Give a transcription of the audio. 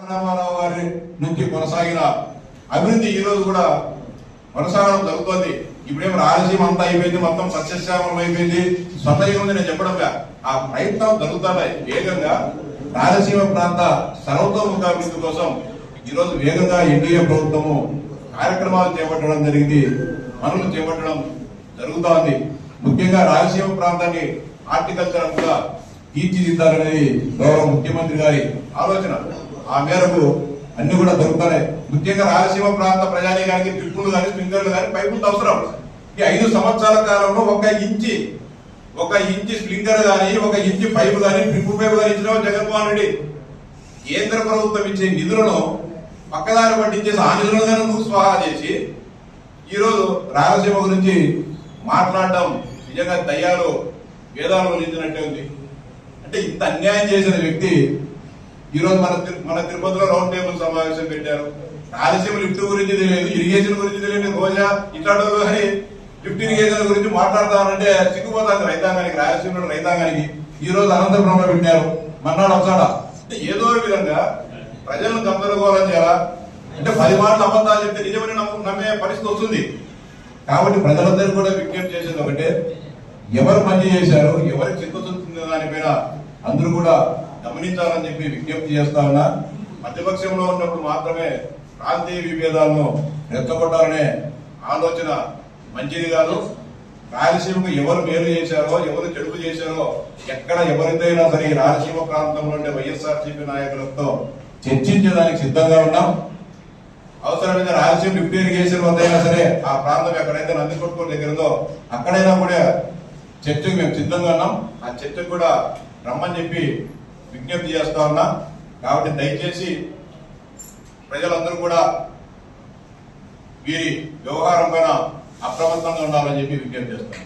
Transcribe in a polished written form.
రామారావు గారి నుంచి కొనసాగిన అభివృద్ధి ఈ రోజు కూడా కొనసాగడం జరుగుతుంది. ఇప్పుడేమో రాయలసీమ అంతా అయిపోయింది, మొత్తం సస్యశ్యామలం అయిపోయింది, స్వర్ణయుగం నేను చెప్పడంగా ఆ ప్రయత్నం జరుగుతున్నాయి. వేగంగా రాయలసీమ ప్రాంత సర్వతోముఖ అభివృద్ధి కోసం ఈరోజు వేగంగా ఎన్డీఏ ప్రభుత్వము కార్యక్రమాలు చేపట్టడం జరిగింది, పనులు చేపట్టడం జరుగుతోంది. ముఖ్యంగా రాయలసీమ ప్రాంతాన్ని హార్టికల్చర్ కూడా తీర్చిదిద్దాలనేది గౌరవ ముఖ్యమంత్రి గారి ఆలోచన. ఆ మేరకు అన్ని కూడా దొరుకుతాయి. ముఖ్యంగా రాయలసీమ ప్రాంత ప్రజానీకానికి డ్రిప్పులు కానీ స్ప్రింక్లర్లు కానీ పైపులు అవసరం. ఈ 5 సంవత్సరాల కాలంలో ఒక ఇంచి స్ప్రింక్లర్ కానీ, 1 ఇంచి పైపు కానీ, డ్రిప్ పైపు కానీ ఇచ్చిన జగన్మోహన్ రెడ్డి కేంద్ర ప్రభుత్వం ఇచ్చే నిధులను పక్కదారి పట్టించేసి ఆ నిధులను కానీ స్వాహా చేసి ఈరోజు రాయలసీమ గురించి మాట్లాడటం నిజంగా దయ్యాలు వేదాలు వలించినట్టే ఉంది. అంటే ఇంత అన్యాయం చేసిన వ్యక్తి ఈరోజు మన తిరుపతిలో రౌండ్ టేబుల్ సమావేశం పెట్టారు. రాయలసీమ లిఫ్ట్ గురించి తెలియదు, ఇరిగేషన్ గురించి తెలియదు, రోజా ఇట్లాంటి కానీ లిఫ్ట్ ఇరిగేషన్ గురించి మాట్లాడతానంటే సిగ్గుపోతాను రైతాంగానికి, రాయలసీమలో రైతాంగానికి. ఈ రోజు అనంతపురంలో పెట్టారు, మన్నాడు ఒకసాడ. అంటే ఏదో విధంగా ప్రజలను గందరగోళం చేయాలా అంటే 10 మాటలు అబద్ధాలు చెప్తే నిజమని నమ్మే పరిస్థితి వస్తుంది. కాబట్టి ప్రజలందరూ కూడా విజ్ఞప్తి చేసేది ఒకటే, ఎవరు మంచి చేశారు, ఎవరికి చిత్తశుద్ధి దానిపైన అందరూ కూడా గమనించాలని చెప్పి విజ్ఞప్తి చేస్తా ఉన్నా. మధ్యపక్షంలో ఉన్నప్పుడు మాత్రమే ప్రాంతీయ విభేదాలను రెచ్చగొట్టాలనే ఆలోచన మంచిది కాదు. రాయలసీమకు ఎవరు మేలు చేశారో, ఎవరు చెడుపు చేశారో ఎక్కడ ఎవరిదైనా సరే రాయలసీమ ప్రాంతంలో ఉండే వైఎస్ఆర్సీపీ నాయకులతో చర్చించడానికి సిద్ధంగా ఉన్నాం. అవసరమైన రాయలసీమ లిఫ్ట్ ఇరిగేషన్ వద్దైనా సరే ఆ ప్రాంతం ఎక్కడైతే నందికొట్కూరు దగ్గర ఉందో అక్కడైనా కూడా చర్చకు మేము సిద్ధంగా ఉన్నాం. ఆ చర్చకు కూడా రమ్మని చెప్పి విజ్ఞప్తి చేస్తా ఉన్నా. కాబట్టి దయచేసి ప్రజలందరూ కూడా వీరి వ్యవహారం పైన అప్రమత్తంగా ఉండాలని చెప్పి విజ్ఞప్తి చేస్తాం.